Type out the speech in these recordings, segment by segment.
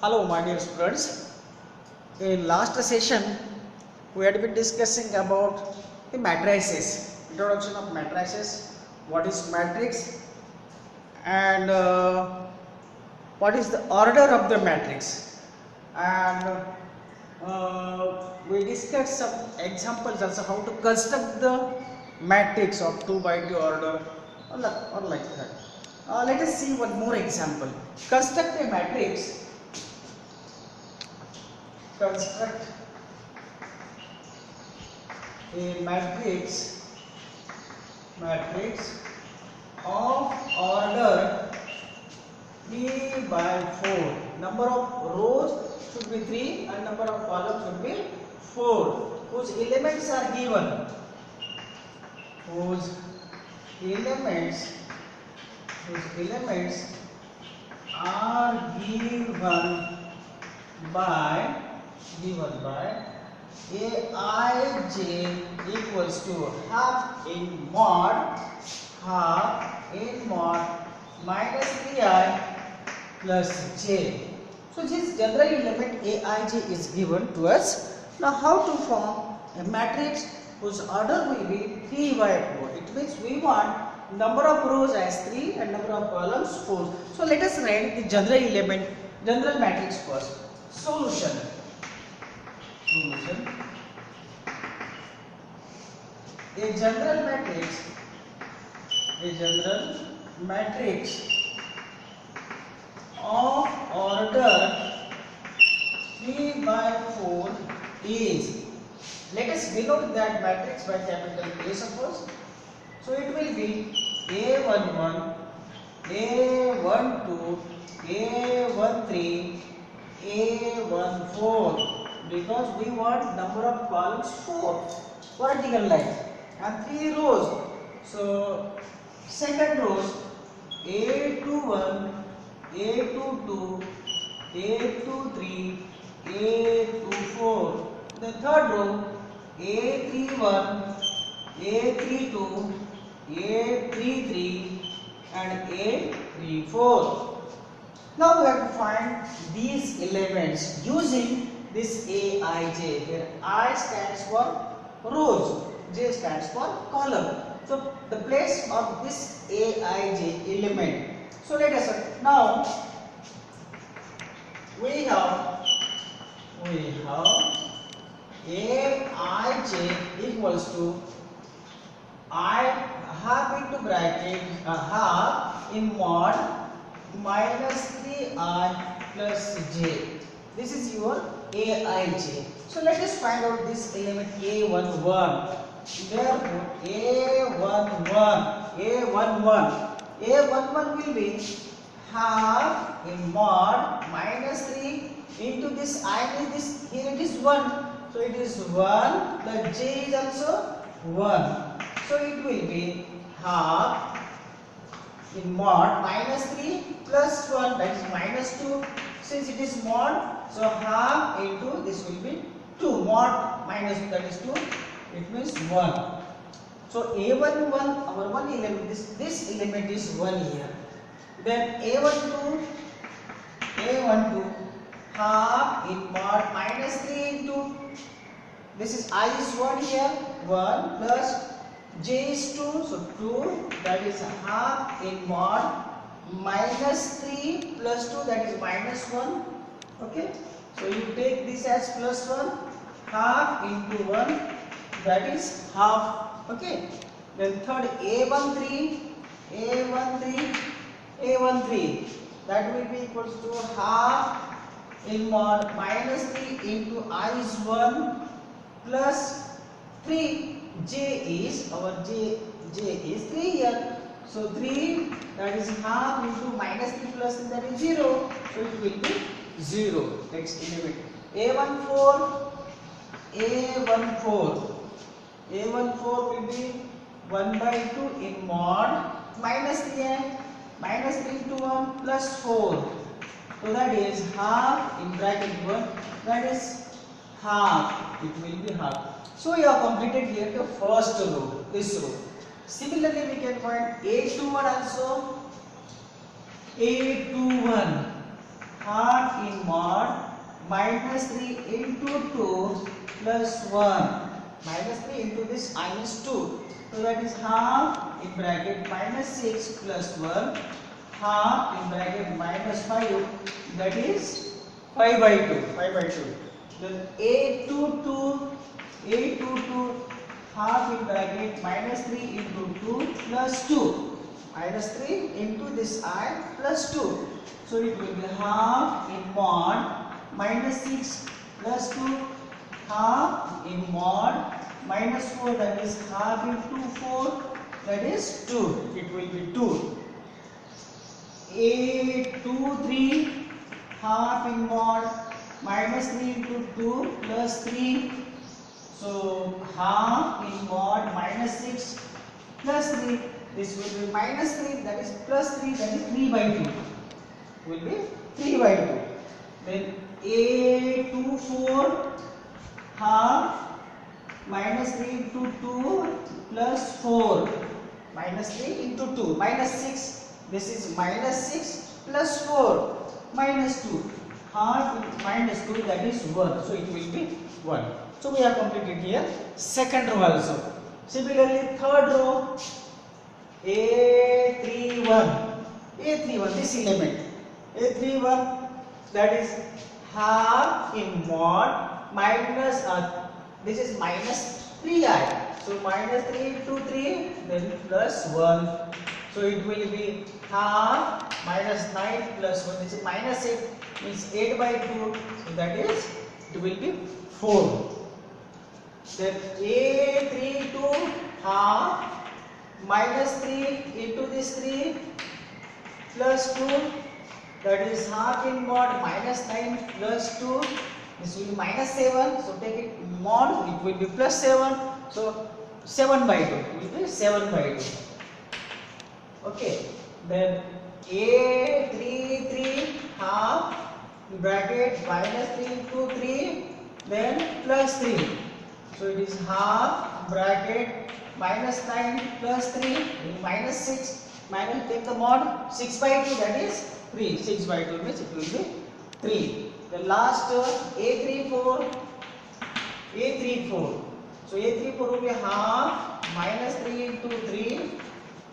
Hello, my dear students. In last session, we had been discussing about the matrices, introduction of matrices, what is matrix, and what is the order of the matrix, and we discussed some examples also how to construct the matrix of 2 by 2 order or like that. Let us see one more example. Construct a matrix. Construct a matrix of order 3 by 4. Number of rows should be 3 and number of columns should be 4, whose elements are given. Whose elements are given by Aij equals to half in mod minus 3i plus j. So this general element Aij is given to us. Now how to form a matrix whose order will be 3 by 4? It means we want number of rows as 3 and number of columns 4. So let us write the general matrix first. Solution. A general matrix of order 3 by 4 is, let us denote that matrix by capital A suppose. So it will be A11, A12, A13, A14, because we want number of columns 4 vertical line and 3 rows. So second rows A21, A22, A23, A24. The third row A31, A32, A33 and A34. Now we have to find these elements using this Aij. Here I stands for rows, J stands for column. So the place of this Aij element. So let us now we have Aij equals to I half into bracket half in mod minus 3i plus j. This is your Aij. So let us find out this element A11. Therefore A11 will be half in mod minus 3 into this I is this, here it is 1. So it is 1, the j is also 1. So it will be half in mod minus 3 plus 1, that is minus 2. Since it is mod, so half into this will be 2. Mod minus 2, that is 2. It means 1. So A11, our one element, this element is 1 here. Then A12, half in mod minus 3 into, this is I is 1 here, 1 plus j is 2, so 2, that is half in mod minus 3 plus 2, that is minus 1. Okay, so you take this as plus 1, half into 1, that is half. Okay, then third A13, that will be equals to half in mod minus 3 into I is 1 plus 3, j is, our j is 3 here. So 3, that is half into minus 3 plus 3, that is 0. So it will be 0. Next element A14 will be 1 by 2 in mod minus 3 into 1 plus 4. So that is half in bracket 1, that is half, it will be half. So you have completed here the first row, this row. Similarly, we can find A21 also. A21 half in mod minus 3 into 2 plus 1. Minus 3 into this minus 2. So that is half in bracket minus 6 plus 1. Half in bracket minus 5. That is 5 by 2. 5 by 2. Then a to 2 half in bracket minus 3 into 2 plus 2. Minus 3 into this I plus 2. So it will be half in mod minus 6 plus 2. Half in mod minus 4, that is half into 4, that is 2. It will be 2. A 2 3 half in mod minus 3 into 2 plus 3. So half in mod minus 6 plus 3. This will be minus 3, that is plus 3, that is 3 by 2. Will be 3 by 2. Then a 2 4 half minus 3 into 2 plus 4. Minus 3 into 2 minus 6. This is minus 6 plus 4 minus 2. Half minus 2, that is 1. So it will be 1. So we have completed here second row also. Similarly third row A31. A31, this element A31, that is half in mod minus this is minus 3i. So minus 3 into 3, then plus 1. So it will be half minus 9 plus 1. This is minus 8, means 8 by 2. So that is, it will be 4. Then A32 half minus 3 into this 3 plus 2. That is half in mod minus 9 plus 2. This will be minus 7. So take it mod, it will be plus 7. So 7 by 2. It will be 7 by 2. Okay. Then A33 half bracket minus 3 into 3. Then plus 3. So it is half bracket minus 9 plus 3 minus 6. Minus, take the mod, 6 by 2, that is 3. 6 by 2 means it will be 3. The last A34. So A34 will be half minus 3 into 3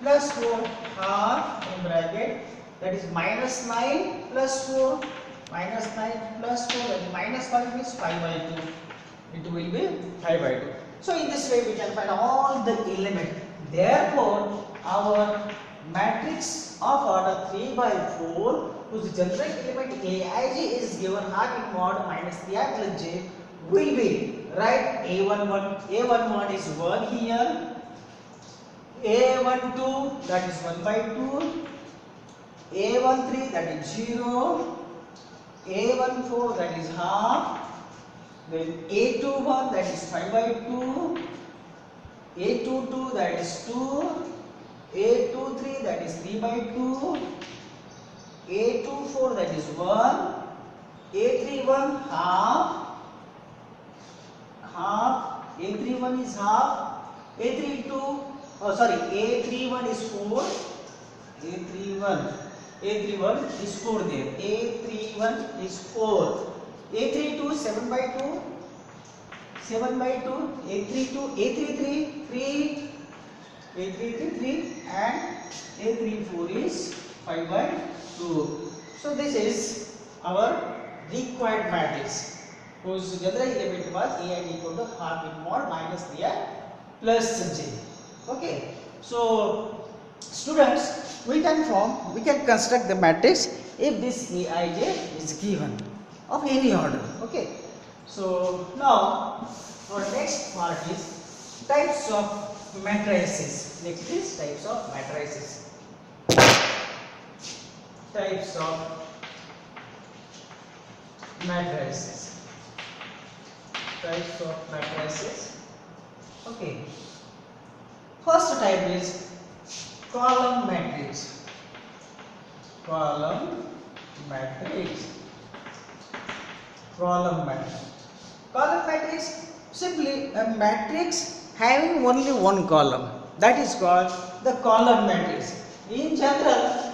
plus 4. Half in bracket, that is minus 9 plus 4. Minus 9 plus 4, that is minus 5 means 5 by 2. It will be 5 by 2. So in this way we can find all the elements. Therefore our matrix of order 3 by 4 whose general element Aij is given half in mod minus 3i plus j will be, right, A11 is 1 here, A12 that is 1 by 2, A13 that is 0, A14 that is half, then A21 that is 5 by 2, A22 that is 2, A23 that is 3 by 2, A24 that is 1, A31 half, A31 is half, A31 is 4, A31 is 4 there, A31 is 4, A32 7 by 2, 7 by 2, A33 3, A33 3 and A34 is 5 by 2. So this is our required matrix whose general element was Ai equal to half in mod minus 3i plus j. Okay. So students, we can construct the matrix if this Aij is given of any order. Okay. So now our next part is types of matrices. Next is types of matrices. Types of matrices. Types of matrices. Okay. First type is column matrix. Column matrix. Column matrix. Column matrix, simply a matrix having only one column. That is called the column matrix. In general,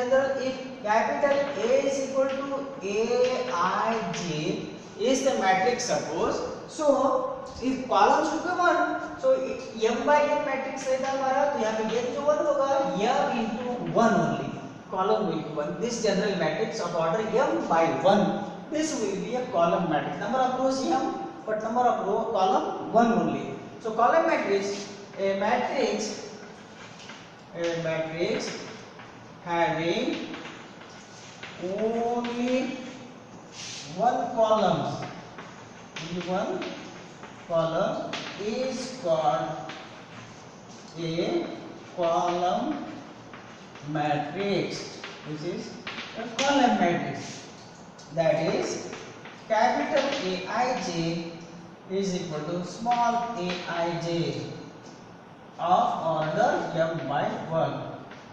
general, if capital A is equal to Aij is the matrix, suppose, so if column should be 1, so m by n matrix रहता हमारा, तो यहाँ पे n जो 1 होगा, m into 1 only, column will be 1. This general matrix of order m by 1, this will be a column matrix. Number of rows m, but number of row column 1 only. So column matrix, a matrix having only one column is called a column matrix. This is a column matrix. That is, capital Aij is equal to small aij of order m by 1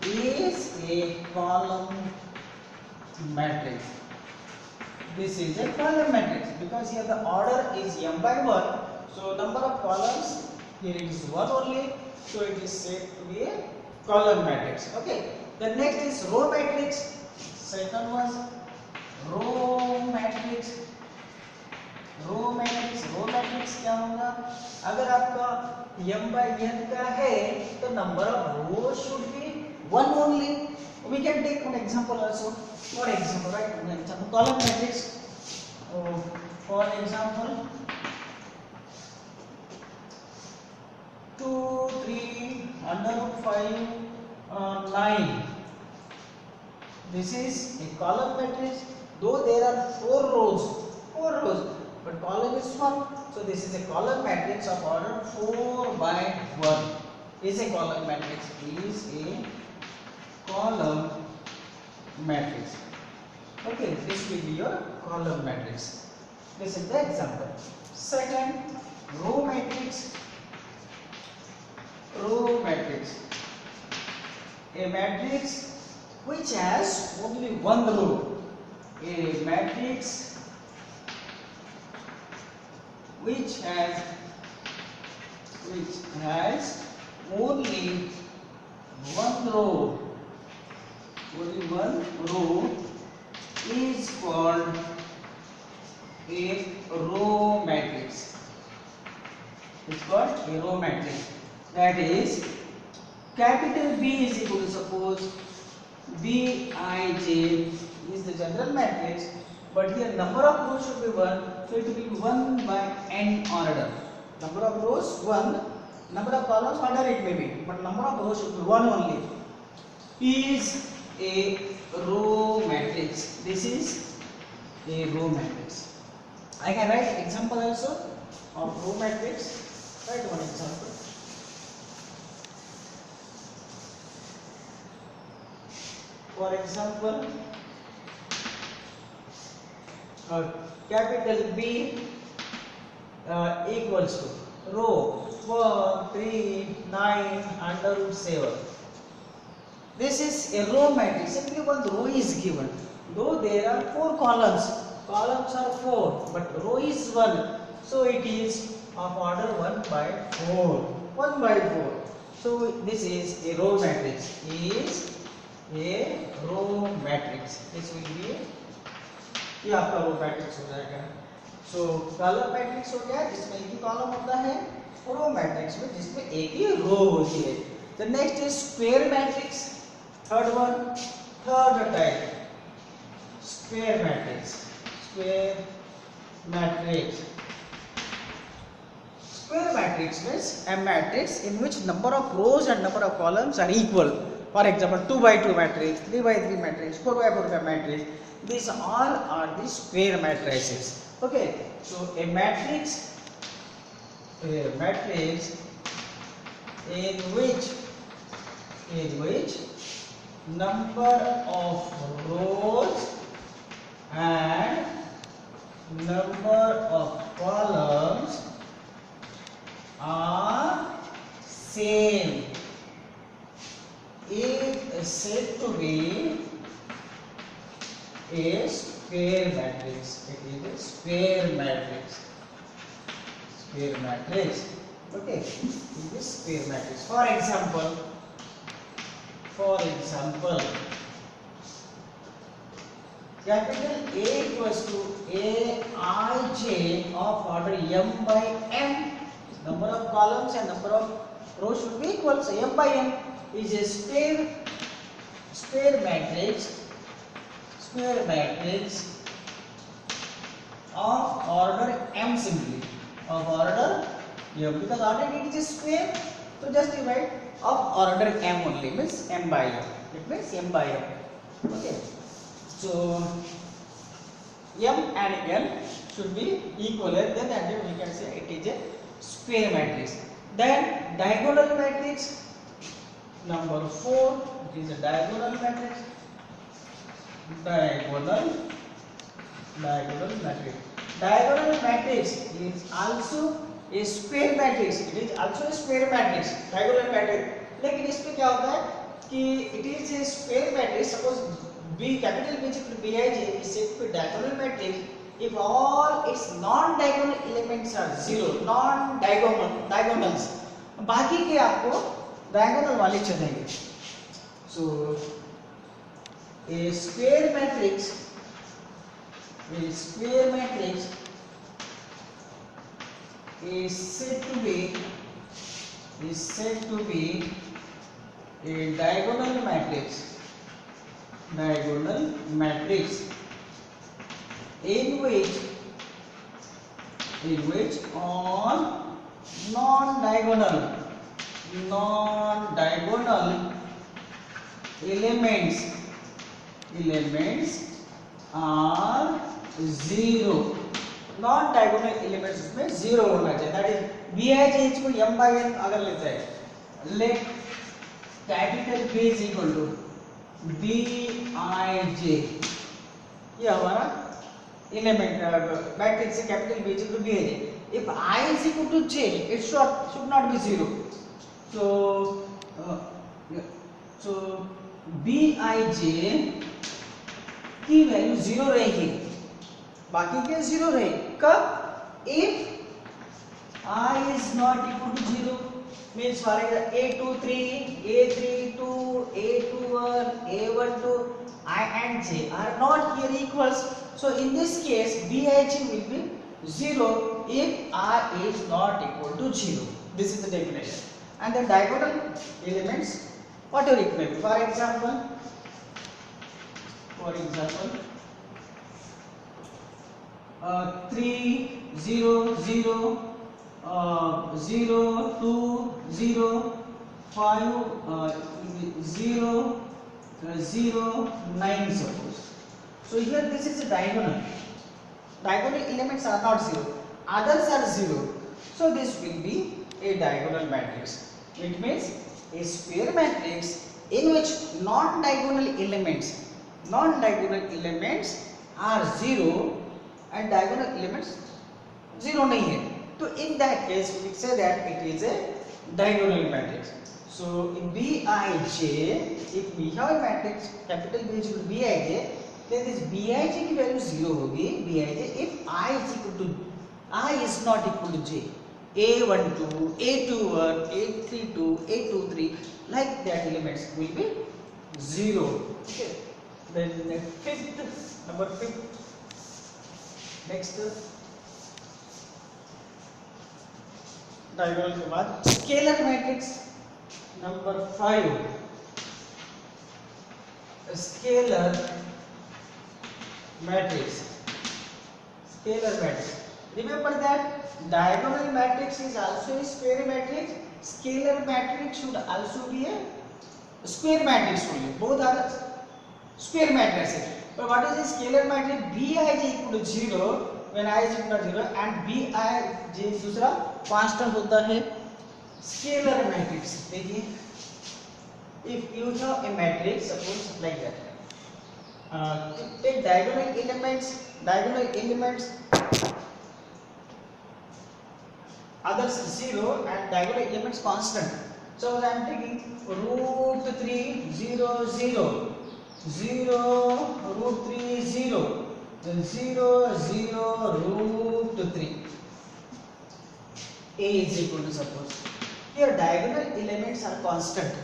is a column matrix. This is a column matrix because here the order is m by 1. So number of columns here it is 1 only. So it is said to be a column matrix. Okay. The next is row matrix. Second was row matrix. Row matrix क्या होगा? अगर आपका m by n का है तो number of rose should be 1 only. We can take one example also. For example, right? One example, column matrix. For example, 2, 3, under root 5, 9. This is a column matrix. Though there are 4 rows. But column is 1, so this is a column matrix of order 4 by 1. Is a column matrix. Okay, this will be your column matrix. This is the example. Second, row matrix. A matrix which has only one row. A matrix which has only one row is called a row matrix. It's called a row matrix. That is, capital B is equal to, suppose Bij is the general matrix, but here number of rows should be 1, so it will be 1 by n order. Number of rows 1, number of columns order it may be, but number of rows should be 1 only. Is a row matrix. This is a row matrix. I can write example also of row matrix. Write one example. For example, capital B equals to row 4, 3, 9, under root 7. This is a row matrix. Simply one row is given. Though there are 4 columns are 4, but row is 1. So it is of order 1 by 4. So this is a row matrix. This will be, ये आपका row matrix हो जाएगा. सो column matrix हो गया जिसमें एक ही column होता है, रो मैट्रिक्स में जिसमें एक ही रो होती है. The next is square matrix. Third type square matrix. Square matrix means a matrix in which number of rows and number of columns are equal. For example, 2 by 2 matrix, 3 by 3 matrix, 4 by 4 matrix. These all are the square matrices. Okay, so a matrix in which number of rows and number of columns are same is said to be a square matrix. It is a square matrix. Okay, it is square matrix. For example, capital A equals to Aij of order m by n. Number of columns and number of rows should be equal. So m by n is a square matrix of order m simply, of order m, because already it is a square, so just divide of order m only, means m by m. It means m by m. Okay. So m and n should be equal, then we can say it is a square matrix. Then diagonal matrix number 4, it is a diagonal matrix. Diagonal matrix is also a square matrix. It is also a square matrix, diagonal matrix. लेकिन इसमें क्या होता है कि it is a square matrix. Suppose B, capital B equal to Bij is said to be diagonal matrix if all its non-diagonal elements are zero, non-diagonals. बाकी के आपको diagonal वाले चलेंगे. So a square matrix is said to be a diagonal matrix in which all non-diagonal elements are zero. Non-diagonal elements में zero होना चाहिए. That is Bij को m by n अगर लेते हैं, let capital B is equal to Bij, ये हमारा element matrix है, capital B is equal to Bij. If I is equal to j, it should not be zero. So Bij की value zero रहेगी, बाकी के जीरो रहेगी. कब? If I is not equal to zero, means for example A23, A32, A21, A12, I and J are not here equals. So in this case Bij will be zero if I is not equal to zero. This is the definition. And the diagonal elements, whatever it may be. For example 3, 0, 0, 0, 2, 0, 5, 0, 0, 9 suppose. So here this is a diagonal. Diagonal elements are not zero, others are zero. So this will be a diagonal matrix. It means a square matrix in which non-diagonal elements are zero and diagonal elements zero नहीं है. तो in that case we say that it is a diagonal matrix. So in Bij, if we have a matrix capital B is equal to Bij, then this Bij की value zero होगी. Bij if I is not equal to j, A12, A21, A32, A23, like that elements will be zero. Okay. Then number fifth, next diagonal के बाद scalar matrix number 5. Scalar matrix. Remember that diagonal matrix is also a square matrix. Scalar matrix should also be a square matrix only. Both are square matrices. But what is a scalar matrix? Bij equal to 0 when I is equal to 0 and Bij दूसरा constant होता है. Scalar matrix देखिए, if you have a matrix suppose like that, take diagonal elements others 0 and diagonal elements constant. So I am taking root 3 0 0 0 root 3 0 then 0 0 root 3. A is equal to, suppose here diagonal elements are constant,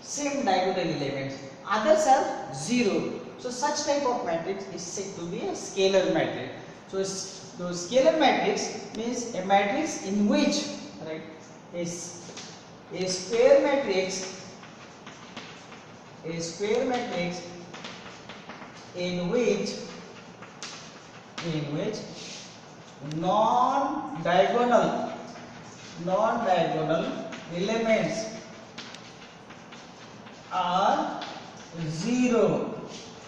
same diagonal elements, others are 0. So such type of matrix is said to be a scalar matrix. So scalar matrix means a matrix in which, right, is a square matrix in which non-diagonal elements are 0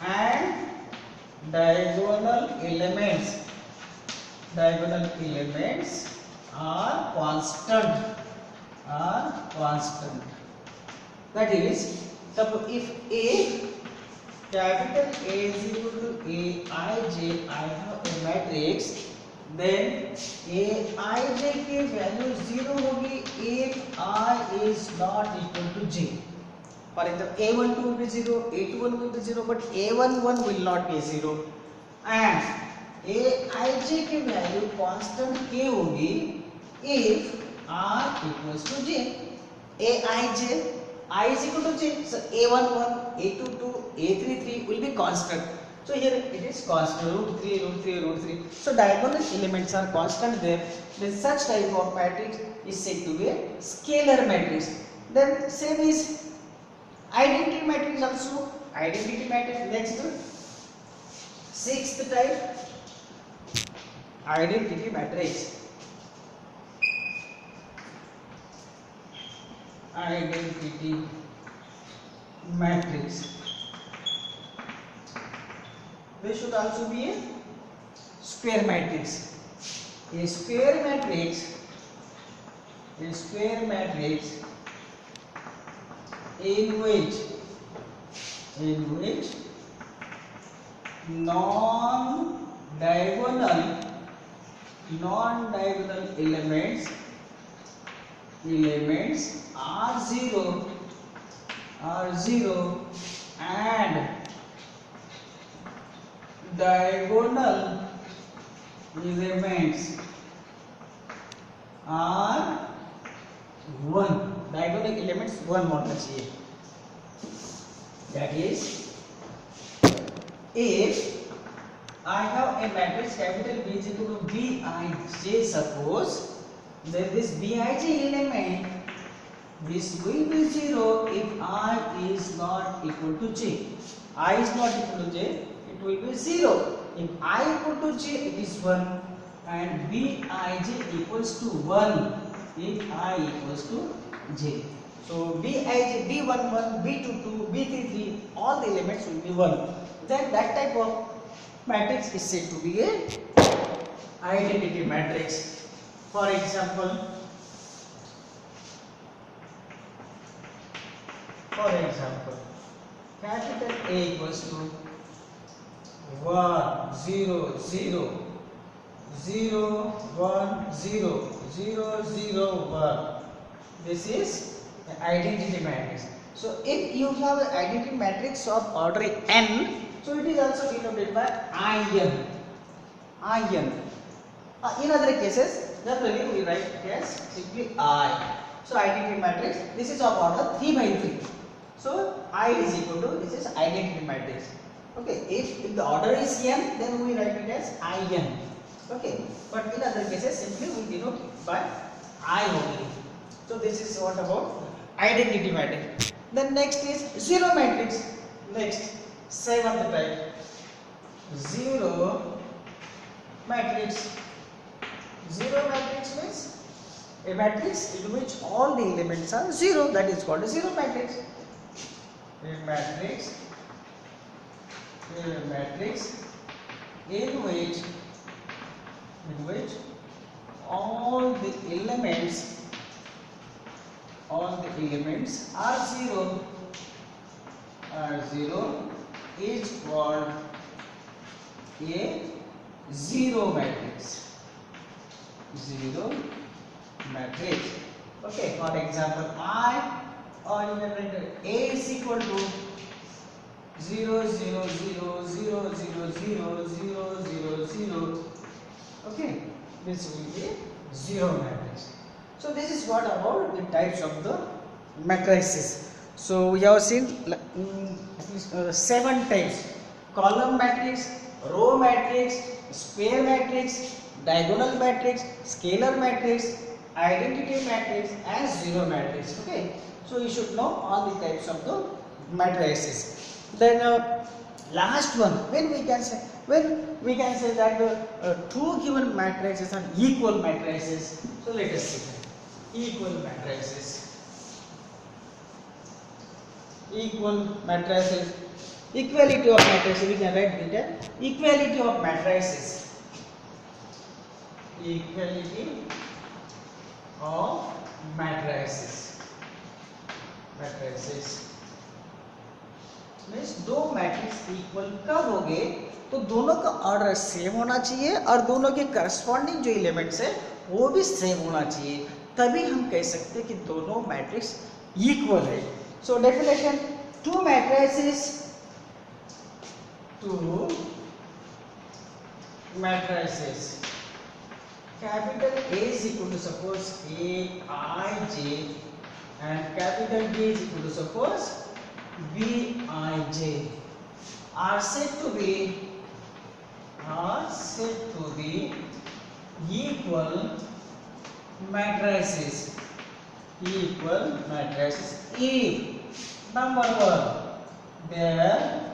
and diagonal elements are constant. That is, suppose if capital A is equal to Aij, I have a matrix, then Aij की value 0 होगी if I is not equal to J. For example, A12 will be 0, A21 will be 0, but A11 will not be 0. And Aij की value constant K होगी if R equals to J. Aij, I is equal to J, so A11, A22, A33 will be constant. So here it is constant, root 3. So diagonal elements are constant there. Then such type of matrix is said to be a scalar matrix. Then same is identity matrix also. Identity matrix, next, sixth type, identity matrix. Identity matrix. This should also be a square matrix. A square matrix in which non-diagonal elements are 0 and diagonal elements are 1. Diagonal elements 1 होना चाहिए. That is, if I have a matrix capital B is equal to Bij, suppose, then this Bij element, this will be 0 if I is not equal to J. I is not equal to J, it will be 0. If I equal to J, it is 1, and Bij equals to 1 if I equals to J. So Bij, B11, B22, B33, all the elements will be 1. Then that type of matrix is said to be a identity matrix. For example, capital A equals to 1 0 0 0 1 0 0 0 1. This is an identity matrix. So if you have an identity matrix of order n, so it is also denoted by IN. In other cases, generally we write it as simply I. So identity matrix, this is of order 3 by 3. So I is equal to, this is identity matrix. Okay, if the order is n, then we write it as IN. Okay, but in other cases simply we denote by I only. So this is what about identity matrix. Then next is zero matrix. Next, seventh type, zero matrix. Zero matrix means a matrix in which all the elements are 0. That is called a zero matrix. A matrix in which all the elements are 0 is called a zero matrix. Okay, for example, I or you can write A is equal to 0 0 0 0 0 0 0 0 0. Okay, this will be zero matrix. So this is what about the types of the matrices. So we have seen at least 7 types column matrix, row matrix, square matrix, diagonal matrix, scalar matrix, identity matrix and zero matrix. Okay, so you should know all the types of the matrices. Then last one, when we can say that two given matrices are equal matrices. So let us see equal matrices. Equal matrices. Equality of matrices. We can write it. Equality of matrices. Equality of matrices. Matrices. Means दो matrix equal कब होंगे तो दोनों का order same होना चाहिए और दोनों के करस्पॉन्डिंग जो एलिमेंट्स है वो भी सेम होना चाहिए, तभी हम कह सकते हैं कि दोनों मैट्रिक्स इक्वल है. So definition, to matrices capital A is equal to suppose Aij and capital B is equal to suppose Bij are said to be equal matrices. Equal matrices if number one their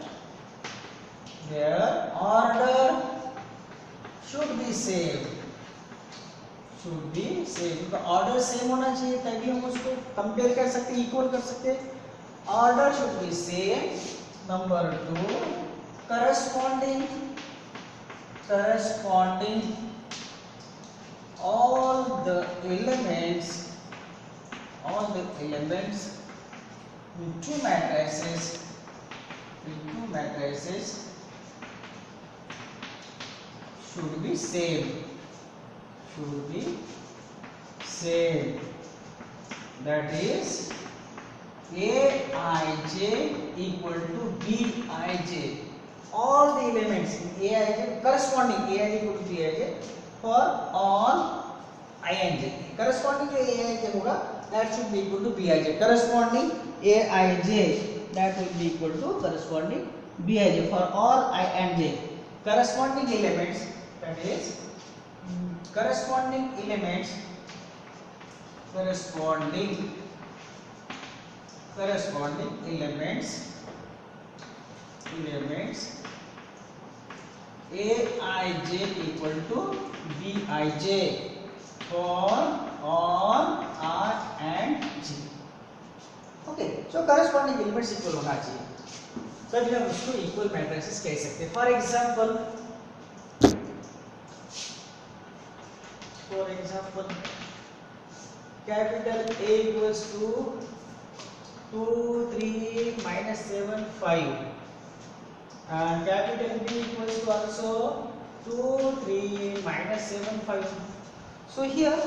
order should be same. should be same. तो order same होना चाहिए तभी हम उसको compare कर सकते हैं, equal कर सकते हैं. Order should be same. Number two, corresponding all the elements in two matrices should be same. That is Aij equal to Bij. All the elements in Aij corresponding Aij equal to Bij for all Ij. Corresponding जो Aij होगा that should be equal to Bij. Corresponding Aij that will be equal to corresponding Bij for all I and j. Corresponding elements, that is corresponding elements Aij equal to Bij for all R and G. Okay, so corresponding elements equal होना चाहिए तभी हम उसको equal matrices कह सकते हैं. For example capital A equals to 2, 3, minus 7, 5 and capital B equals to also 2, 3, minus 7, 5. So here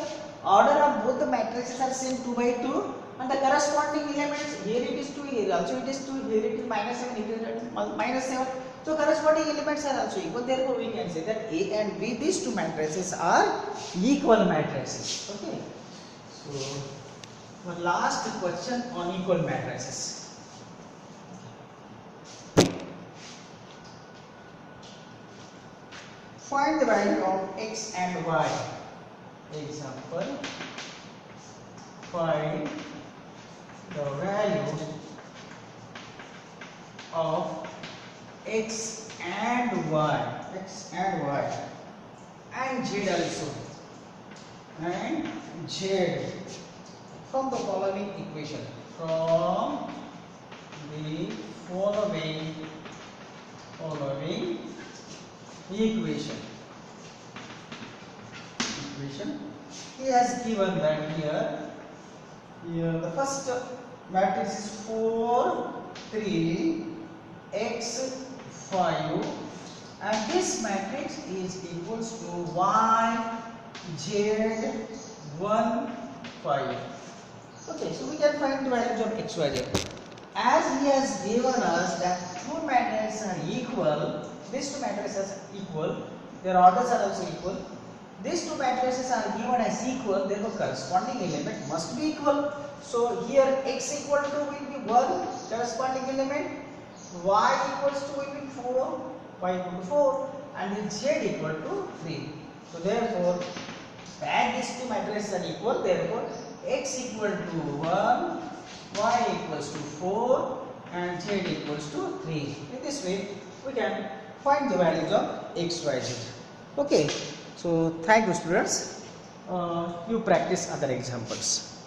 order of both the matrices are same 2 by 2 and the corresponding elements, here it is 2, here also it is 2, here it is minus 7, here it is minus 7. So corresponding elements are also equal. Therefore we can say that A and B, these two matrices are equal matrices. Okay. So one last question on equal matrices. Find the value of x and y. Example, find the value of x and y and z also, and z from the following equation. From the following equation. He has given that here the first matrix is 4, 3, x, 5 and this matrix is equals to y, z, 1, 5. Okay, so we can find the values of x, y, z. As he has given us that two matrices are equal, these two matrices are equal, their orders are also equal. These two matrices are given as equal, therefore corresponding element must be equal. So here x equal to will be 1 corresponding element y equals to will be 4, y equal to 4, and the z equal to 3. So therefore, as these two matrices are equal, therefore x equal to 1, y equals to 4, and z equals to 3. In this way, we can find the values of x, y, z. Okay. So thank you, students. You practice other examples.